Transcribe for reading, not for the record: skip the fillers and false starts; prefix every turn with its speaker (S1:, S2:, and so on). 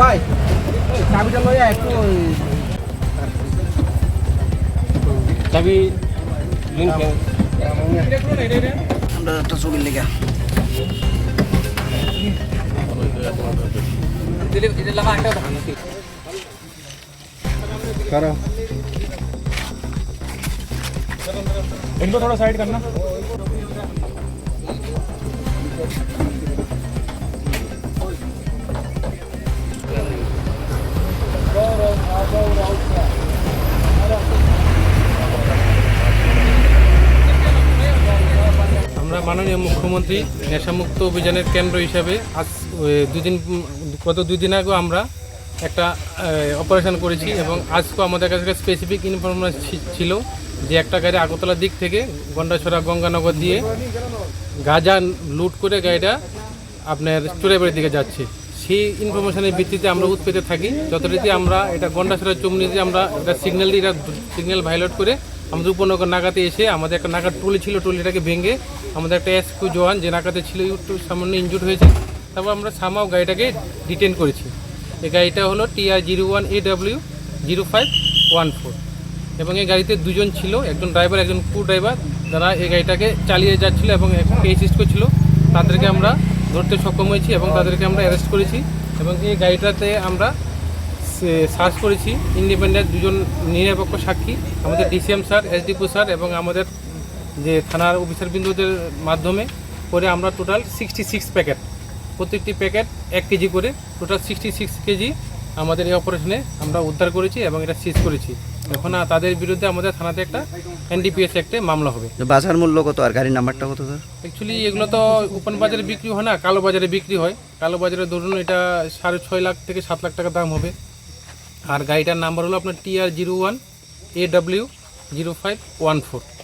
S1: ভাই চাবিটা লইয়া একটু চাবি আমরা একটা ছবির লেখা
S2: इनको थोड़ा साइड करना। আমরা মাননীয় মুখ্যমন্ত্রী নেশামুক্ত অভিযানের কেন্দ্র হিসাবে আজ গত দুই দিন আগে আমরা একটা অপারেশন করেছি এবং আজকেও আমাদের কাছে স্পেসিফিক ইনফরমেশন ছিল যে একটা গাড়ি আগরতলার দিক থেকে গন্ডাছড়া গঙ্গানগর দিয়ে গাঁজা লুট করে গাড়িটা আপনার চোরাইবাড়ির দিকে যাচ্ছে। সেই ইনফরমেশনের ভিত্তিতে আমরা উৎপেতে থাকি। যথারীতি আমরা এটা গন্ডাছড়া চমনিতে আমরা এটা সিগন্যাল ভায়োলেট করে আমাদের উপনগর নাগাতে এসে আমাদের একটা নাগার ট্রলি ছিল, ট্রলিটাকে ভেঙে আমাদের একটা এসকিউ জওয়ান যে নাগাতে ছিল একটু সামান্য ইনজুর্ড হয়েছে, তারপর আমরা সামাও গাড়িটাকে ডিটেন করেছি। এই গাড়িটা হলো TR01AW0514 এবং এই গাড়িতে দুজন ছিল, একজন ড্রাইভার একজন কো ড্রাইভার, যারা এই গাড়িটাকে চালিয়ে যাচ্ছিল এবং অ্যাসিস্ট করছিল। তাদেরকে আমরা ধরতে সক্ষম হয়েছি এবং তাদেরকে আমরা অ্যারেস্ট করেছি এবং এই গাড়িটাতে আমরা সার্চ করেছি ইন্ডিপেন্ডেন্ট দুজন নিরপেক্ষ সাক্ষী, আমাদের ডিসিএম স্যার, এসডিপি স্যার এবং আমাদের যে থানার অফিসারবৃন্দদের মাধ্যমে করে আমরা টোটাল 66 প্যাকেট, প্রত্যেকটি প্যাকেট 1 কেজি করে টোটাল 66 কেজি আমাদের এই অপারেশনে আমরা উদ্ধার করেছি এবং এটা সিজ করেছি। এখন তাদের বিরুদ্ধে আমাদের থানাতে একটা NDPS অ্যাক্টে মামলা হবে।
S1: বাজার মূল্য কত আর গাড়ির নাম্বারটা কত স্যার?
S2: অ্যাকচুয়ালি এগুলো তো ওপেন বাজারে বিক্রি হয় না, কালো বাজারে বিক্রি হয়। কালো বাজারে ধরুন এটা 6.5 লাখ থেকে 7 লাখ টাকা দাম হবে। আর গাড়িটার নাম্বার হলো আপনার TR01AW0514।